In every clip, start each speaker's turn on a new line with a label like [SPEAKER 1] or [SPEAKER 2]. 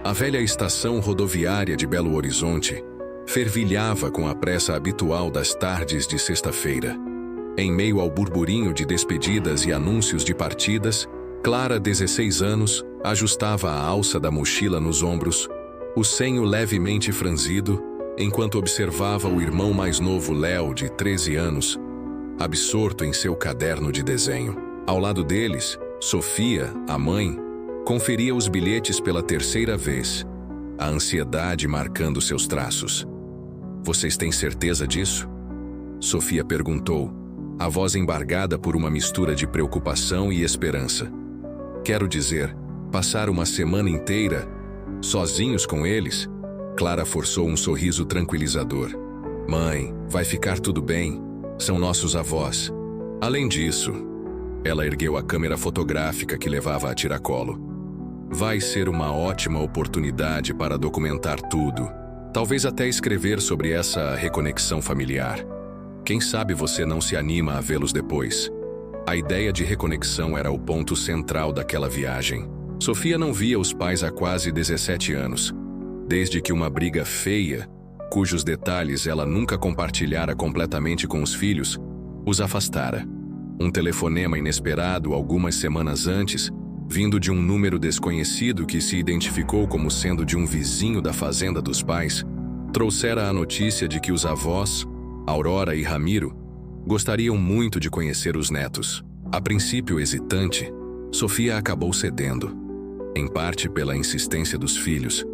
[SPEAKER 1] A velha estação rodoviária de Belo Horizonte fervilhava com a pressa habitual das tardes de sexta-feira. Em meio ao burburinho de despedidas e anúncios de partidas, Clara, 16 anos, ajustava a alça da mochila nos ombros, o senho levemente franzido, enquanto observava o irmão mais novo, Léo, de 13 anos, absorto em seu caderno de desenho. Ao lado deles, Sofia, a mãe, conferia os bilhetes pela terceira vez, a ansiedade marcando seus traços. "Vocês têm certeza disso?" Sofia perguntou, a voz embargada por uma mistura de preocupação e esperança. "Quero dizer, passar uma semana inteira sozinhos com eles?" Clara forçou um sorriso tranquilizador. "Mãe, vai ficar tudo bem. São nossos avós. Além disso..." Ela ergueu a câmera fotográfica que levava a tiracolo. "Vai ser uma ótima oportunidade para documentar tudo. Talvez até escrever sobre essa reconexão familiar. Quem sabe você não se anima a vê-los depois." A ideia de reconexão era o ponto central daquela viagem. Sofia não via os pais há quase 17 anos, desde que uma briga feia, cujos detalhes ela nunca compartilhara completamente com os filhos, os afastara. Um telefonema inesperado algumas semanas antes, vindo de um número desconhecido que se identificou como sendo de um vizinho da fazenda dos pais, trouxera a notícia de que os avós, Aurora e Ramiro, gostariam muito de conhecer os netos. A princípio hesitante, Sofia acabou cedendo, em parte pela insistência dos filhos,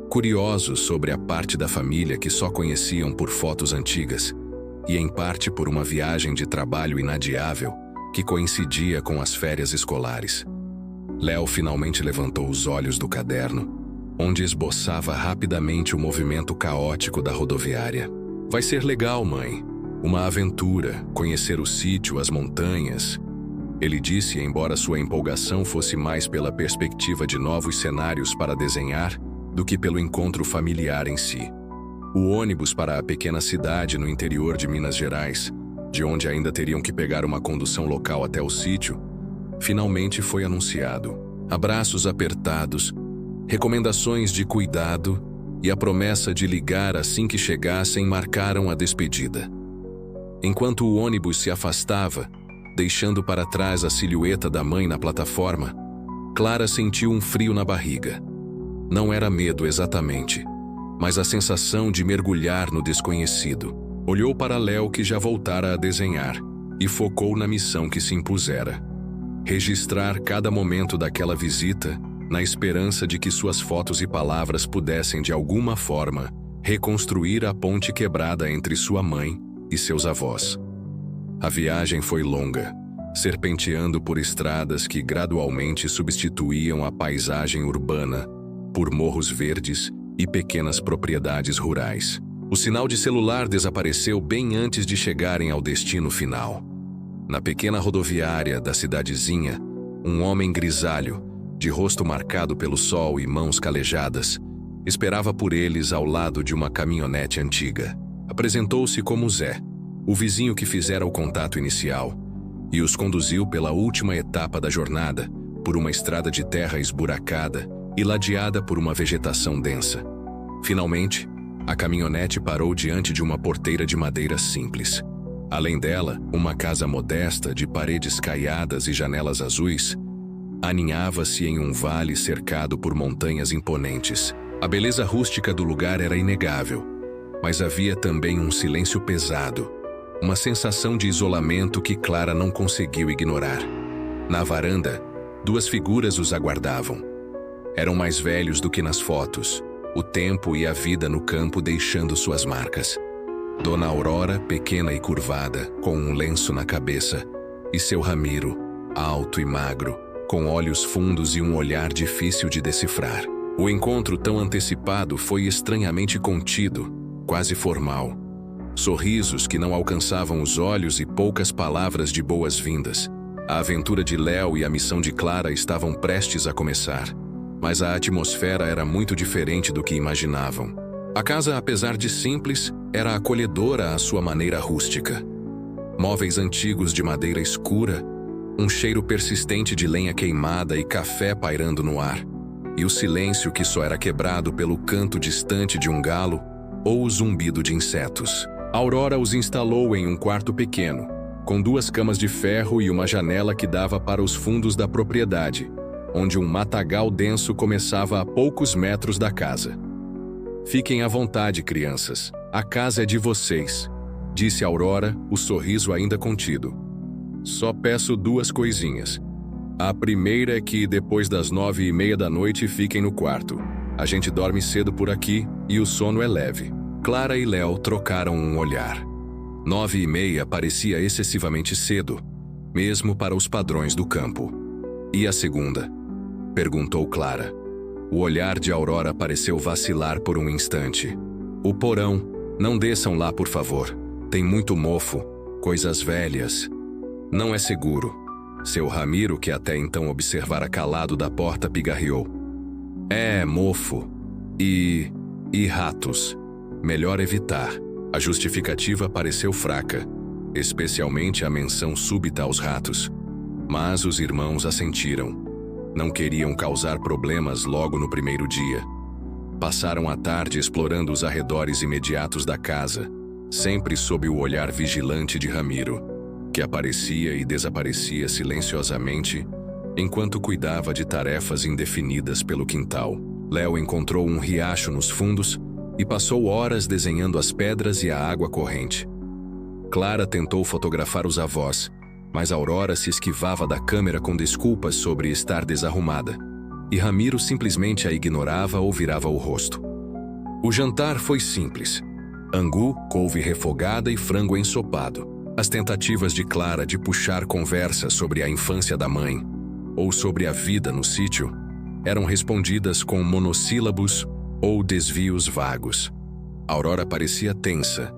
[SPEAKER 1] curiosos sobre a parte da família que só conheciam por fotos antigas, e em parte por uma viagem de trabalho inadiável que coincidia com as férias escolares. Léo finalmente levantou os olhos do caderno, onde esboçava rapidamente o movimento caótico da rodoviária. "Vai ser legal, mãe. Uma aventura, conhecer o sítio, as montanhas." Ele disse, embora sua empolgação fosse mais pela perspectiva de novos cenários para desenhar do que pelo encontro familiar em si. O ônibus para a pequena cidade no interior de Minas Gerais, de onde ainda teriam que pegar uma condução local até o sítio, finalmente foi anunciado. Abraços apertados, recomendações de cuidado e a promessa de ligar assim que chegassem marcaram a despedida. Enquanto o ônibus se afastava, deixando para trás a silhueta da mãe na plataforma, Clara sentiu um frio na barriga. Não era medo exatamente, mas a sensação de mergulhar no desconhecido. Olhou para Léo, que já voltara a desenhar, e focou na missão que se impusera: registrar cada momento daquela visita, na esperança de que suas fotos e palavras pudessem de alguma forma reconstruir a ponte quebrada entre sua mãe e seus avós. A viagem foi longa, serpenteando por estradas que gradualmente substituíam a paisagem urbana por morros verdes e pequenas propriedades rurais. O sinal de celular desapareceu bem antes de chegarem ao destino final. Na pequena rodoviária da cidadezinha, um homem grisalho, de rosto marcado pelo sol e mãos calejadas, esperava por eles ao lado de uma caminhonete antiga. Apresentou-se como Zé, o vizinho que fizera o contato inicial, e os conduziu pela última etapa da jornada, por uma estrada de terra esburacada e ladeada por uma vegetação densa. Finalmente, a caminhonete parou diante de uma porteira de madeira simples. Além dela, uma casa modesta de paredes caiadas e janelas azuis aninhava-se em um vale cercado por montanhas imponentes. A beleza rústica do lugar era inegável, mas havia também um silêncio pesado, uma sensação de isolamento que Clara não conseguiu ignorar. Na varanda, duas figuras os aguardavam. Eram mais velhos do que nas fotos, o tempo e a vida no campo deixando suas marcas. Dona Aurora, pequena e curvada, com um lenço na cabeça, e seu Ramiro, alto e magro, com olhos fundos e um olhar difícil de decifrar. O encontro tão antecipado foi estranhamente contido, quase formal. Sorrisos que não alcançavam os olhos e poucas palavras de boas-vindas. A aventura de Léo e a missão de Clara estavam prestes a começar, mas a atmosfera era muito diferente do que imaginavam. A casa, apesar de simples, era acolhedora à sua maneira rústica. Móveis antigos de madeira escura, um cheiro persistente de lenha queimada e café pairando no ar, e o silêncio que só era quebrado pelo canto distante de um galo ou o zumbido de insetos. Aurora os instalou em um quarto pequeno, com 2 camas de ferro e uma janela que dava para os fundos da propriedade, onde um matagal denso começava a poucos metros da casa. "Fiquem à vontade, crianças. A casa é de vocês", disse Aurora, o sorriso ainda contido. "Só peço 2 coisinhas. A primeira é que depois das 9h30 da noite fiquem no quarto. A gente dorme cedo por aqui e o sono é leve." Clara e Léo trocaram um olhar. 9h30 parecia excessivamente cedo, mesmo para os padrões do campo. "E a segunda?" perguntou Clara. O olhar de Aurora pareceu vacilar por um instante. "O porão. Não desçam lá, por favor. Tem muito mofo, coisas velhas. Não é seguro." Seu Ramiro, que até então observara calado da porta, pigarreou. "É, mofo. E ratos. Melhor evitar." A justificativa pareceu fraca, especialmente a menção súbita aos ratos. Mas os irmãos assentiram. Não queriam causar problemas logo no primeiro dia. Passaram a tarde explorando os arredores imediatos da casa, sempre sob o olhar vigilante de Ramiro, que aparecia e desaparecia silenciosamente enquanto cuidava de tarefas indefinidas pelo quintal. Léo encontrou um riacho nos fundos e passou horas desenhando as pedras e a água corrente. Clara tentou fotografar os avós, mas Aurora se esquivava da câmera com desculpas sobre estar desarrumada, e Ramiro simplesmente a ignorava ou virava o rosto. O jantar foi simples: angu, couve refogada e frango ensopado. As tentativas de Clara de puxar conversa sobre a infância da mãe ou sobre a vida no sítio eram respondidas com monossílabos ou desvios vagos. Aurora parecia tensa,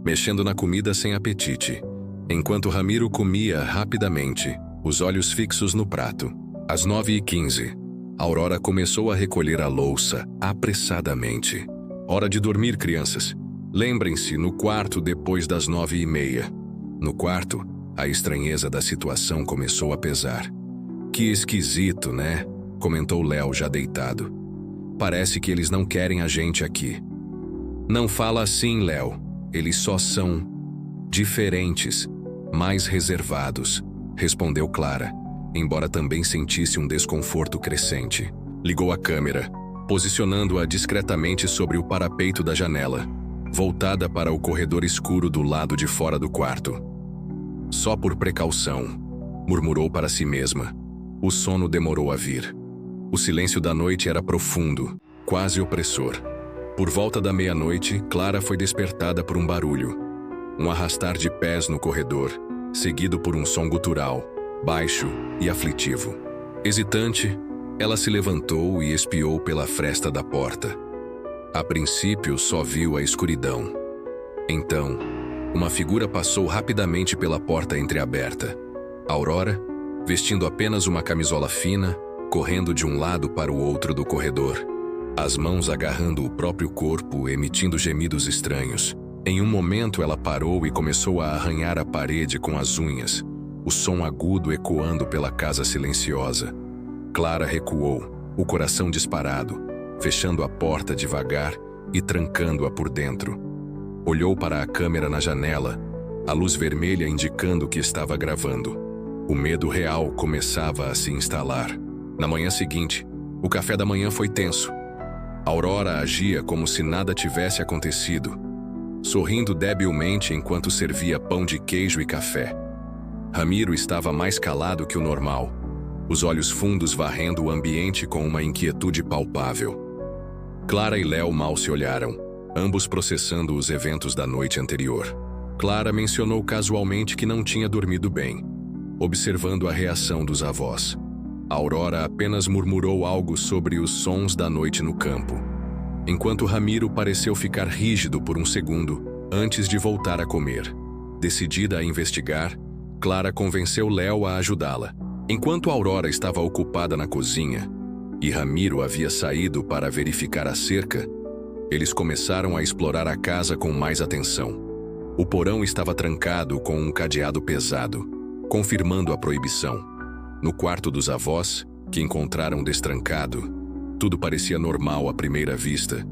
[SPEAKER 1] mexendo na comida sem apetite, enquanto Ramiro comia rapidamente, os olhos fixos no prato. Às 9h15, Aurora começou a recolher a louça apressadamente. "Hora de dormir, crianças. Lembrem-se, no quarto depois das 9h30. No quarto, a estranheza da situação começou a pesar. "Que esquisito, né?" comentou Léo, já deitado. "Parece que eles não querem a gente aqui." "Não fala assim, Léo. Eles só são diferentes, mais reservados", respondeu Clara, embora também sentisse um desconforto crescente. Ligou a câmera, posicionando-a discretamente sobre o parapeito da janela, voltada para o corredor escuro do lado de fora do quarto. "Só por precaução", murmurou para si mesma. O sono demorou a vir. O silêncio da noite era profundo, quase opressor. Por volta da meia-noite, Clara foi despertada por um barulho. Um arrastar de pés no corredor, seguido por um som gutural, baixo e aflitivo. Hesitante, ela se levantou e espiou pela fresta da porta. A princípio, só viu a escuridão. Então, uma figura passou rapidamente pela porta entreaberta. Aurora, vestindo apenas uma camisola fina, correndo de um lado para o outro do corredor, as mãos agarrando o próprio corpo, emitindo gemidos estranhos. Em um momento ela parou e começou a arranhar a parede com as unhas, o som agudo ecoando pela casa silenciosa. Clara recuou, o coração disparado, fechando a porta devagar e trancando-a por dentro. Olhou para a câmera na janela, a luz vermelha indicando que estava gravando. O medo real começava a se instalar. Na manhã seguinte, o café da manhã foi tenso. Aurora agia como se nada tivesse acontecido, sorrindo debilmente enquanto servia pão de queijo e café. Ramiro estava mais calado que o normal, os olhos fundos varrendo o ambiente com uma inquietude palpável. Clara e Léo mal se olharam, ambos processando os eventos da noite anterior. Clara mencionou casualmente que não tinha dormido bem, observando a reação dos avós. Aurora apenas murmurou algo sobre os sons da noite no campo, enquanto Ramiro pareceu ficar rígido por um segundo antes de voltar a comer. Decidida a investigar, Clara convenceu Léo a ajudá-la. Enquanto Aurora estava ocupada na cozinha e Ramiro havia saído para verificar a cerca, eles começaram a explorar a casa com mais atenção. O porão estava trancado com um cadeado pesado, confirmando a proibição. No quarto dos avós, que encontraram destrancado, Tudo parecia normal à primeira vista,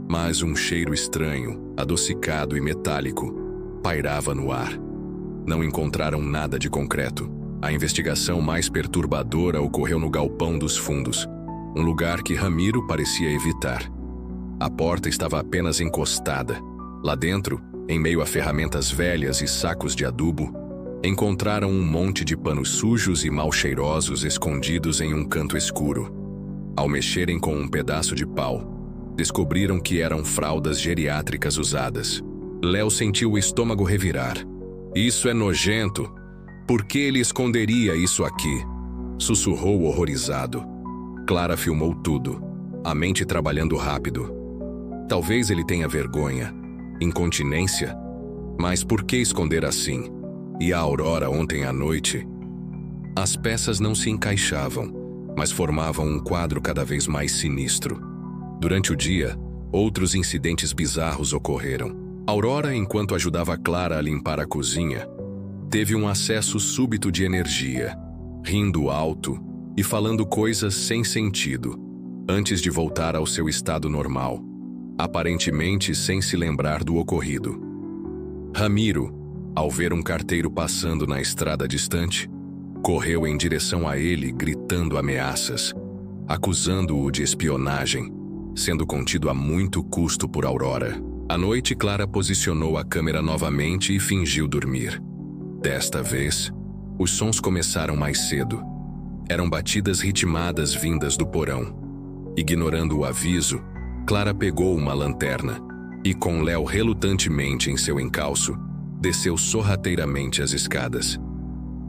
[SPEAKER 1] mas um cheiro estranho, adocicado e metálico, pairava no ar. Não encontraram nada de concreto. A investigação mais perturbadora ocorreu no galpão dos fundos, um lugar que Ramiro parecia evitar. A porta estava apenas encostada. Lá dentro, em meio a ferramentas velhas e sacos de adubo, encontraram um monte de panos sujos e mal cheirosos escondidos em um canto escuro. Ao mexerem com um pedaço de pau, descobriram que eram fraldas geriátricas usadas. Léo sentiu o estômago revirar. Isso é nojento. Por que ele esconderia isso aqui? Sussurrou horrorizado. Clara filmou tudo, a mente trabalhando rápido. Talvez ele tenha vergonha, incontinência, mas por que esconder assim? E a Aurora ontem à noite? As peças não se encaixavam, mas formavam um quadro cada vez mais sinistro. Durante o dia, outros incidentes bizarros ocorreram. Aurora, enquanto ajudava Clara a limpar a cozinha, teve um acesso súbito de energia, rindo alto e falando coisas sem sentido, antes de voltar ao seu estado normal, aparentemente sem se lembrar do ocorrido. Ramiro, ao ver um carteiro passando na estrada distante, correu em direção a ele gritando ameaças, acusando-o de espionagem, sendo contido a muito custo por Aurora. À noite, Clara posicionou a câmera novamente e fingiu dormir. Desta vez, os sons começaram mais cedo. Eram batidas ritmadas vindas do porão. Ignorando o aviso, Clara pegou uma lanterna e, com Léo relutantemente em seu encalço, desceu sorrateiramente as escadas.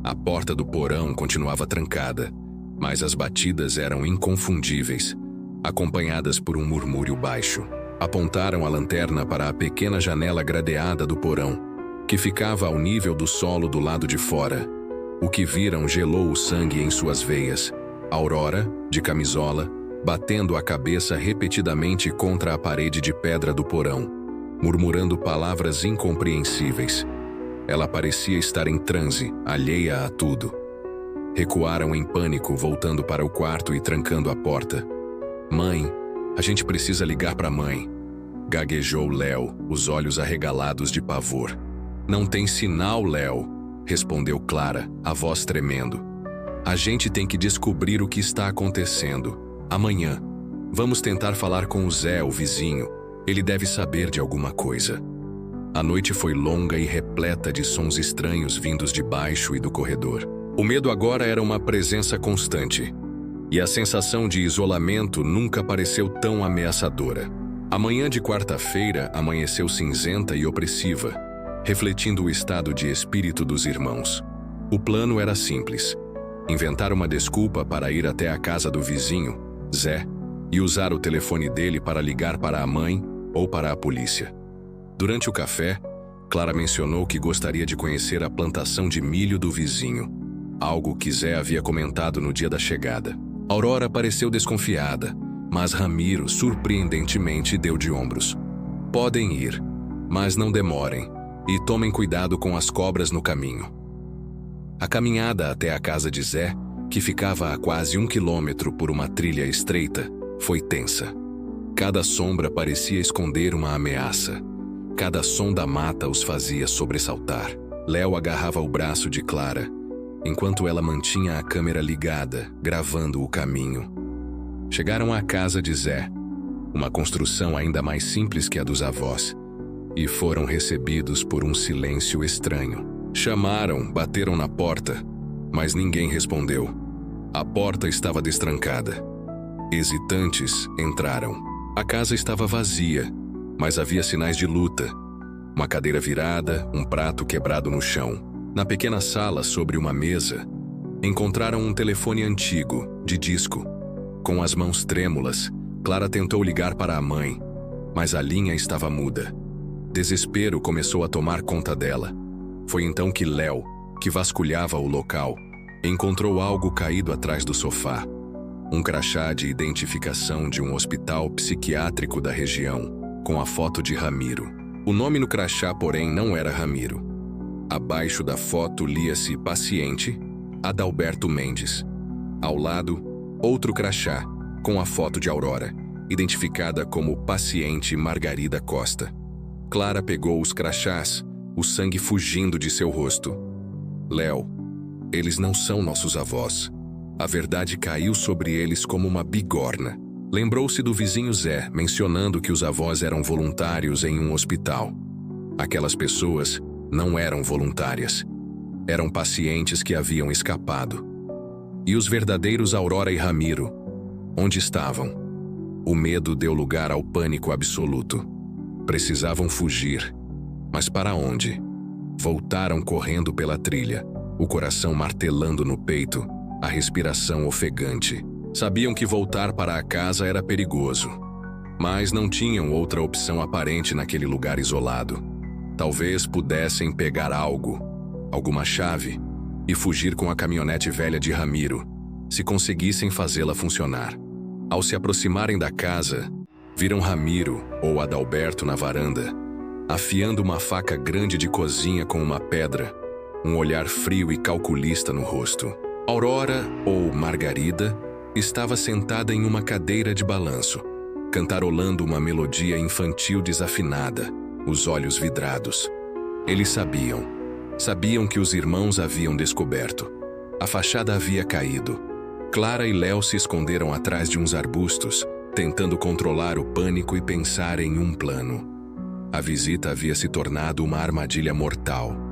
[SPEAKER 1] A porta do porão continuava trancada, mas as batidas eram inconfundíveis, acompanhadas por um murmúrio baixo. Apontaram a lanterna para a pequena janela gradeada do porão, que ficava ao nível do solo do lado de fora. O que viram gelou o sangue em suas veias. Aurora, de camisola, batendo a cabeça repetidamente contra a parede de pedra do porão, murmurando palavras incompreensíveis. Ela parecia estar em transe, alheia a tudo. Recuaram em pânico, voltando para o quarto e trancando a porta. "Mãe, a gente precisa ligar para a mãe", gaguejou Léo, os olhos arregalados de pavor. "Não tem sinal, Léo", respondeu Clara, a voz tremendo. "A gente tem que descobrir o que está acontecendo. Amanhã. Vamos tentar falar com o Zé, o vizinho. Ele deve saber de alguma coisa." A noite foi longa e repleta de sons estranhos vindos de baixo e do corredor. O medo agora era uma presença constante, e a sensação de isolamento nunca pareceu tão ameaçadora. A manhã de quarta-feira amanheceu cinzenta e opressiva, refletindo o estado de espírito dos irmãos. O plano era simples: inventar uma desculpa para ir até a casa do vizinho, Zé, e usar o telefone dele para ligar para a mãe ou para a polícia. Durante o café, Clara mencionou que gostaria de conhecer a plantação de milho do vizinho, algo que Zé havia comentado no dia da chegada. Aurora pareceu desconfiada, mas Ramiro surpreendentemente deu de ombros. "Podem ir, mas não demorem, e tomem cuidado com as cobras no caminho." A caminhada até a casa de Zé, que ficava a quase 1 quilômetro por uma trilha estreita, foi tensa. Cada sombra parecia esconder uma ameaça. Cada som da mata os fazia sobressaltar. Léo agarrava o braço de Clara, enquanto ela mantinha a câmera ligada, gravando o caminho. Chegaram à casa de Zé, uma construção ainda mais simples que a dos avós, e foram recebidos por um silêncio estranho. Chamaram, bateram na porta, mas ninguém respondeu. A porta estava destrancada. Hesitantes, entraram. A casa estava vazia, mas havia sinais de luta. Uma cadeira virada, um prato quebrado no chão. Na pequena sala, sobre uma mesa, encontraram um telefone antigo, de disco. Com as mãos trêmulas, Clara tentou ligar para a mãe, mas a linha estava muda. Desespero começou a tomar conta dela. Foi então que Léo, que vasculhava o local, encontrou algo caído atrás do sofá. Um crachá de identificação de um hospital psiquiátrico da região, com a foto de Ramiro. O nome no crachá, porém, não era Ramiro. Abaixo da foto lia-se paciente Adalberto Mendes. Ao lado, outro crachá, com a foto de Aurora, identificada como paciente Margarida Costa. Clara pegou os crachás, o sangue fugindo de seu rosto. Léo, eles não são nossos avós. A verdade caiu sobre eles como uma bigorna. Lembrou-se do vizinho Zé, mencionando que os avós eram voluntários em um hospital. Aquelas pessoas não eram voluntárias. Eram pacientes que haviam escapado. E os verdadeiros Aurora e Ramiro? Onde estavam? O medo deu lugar ao pânico absoluto. Precisavam fugir. Mas para onde? Voltaram correndo pela trilha, o coração martelando no peito, a respiração ofegante. Sabiam que voltar para a casa era perigoso, mas não tinham outra opção aparente naquele lugar isolado. Talvez pudessem pegar algo, alguma chave, e fugir com a caminhonete velha de Ramiro, se conseguissem fazê-la funcionar. Ao se aproximarem da casa, viram Ramiro, ou Adalberto, na varanda, afiando uma faca grande de cozinha com uma pedra, um olhar frio e calculista no rosto. Aurora, ou Margarida, estava sentada em uma cadeira de balanço, cantarolando uma melodia infantil desafinada, os olhos vidrados. Eles sabiam que os irmãos haviam descoberto. A fachada havia caído. Clara e Léo se esconderam atrás de uns arbustos, tentando controlar o pânico e pensar em um plano. A visita havia se tornado uma armadilha mortal.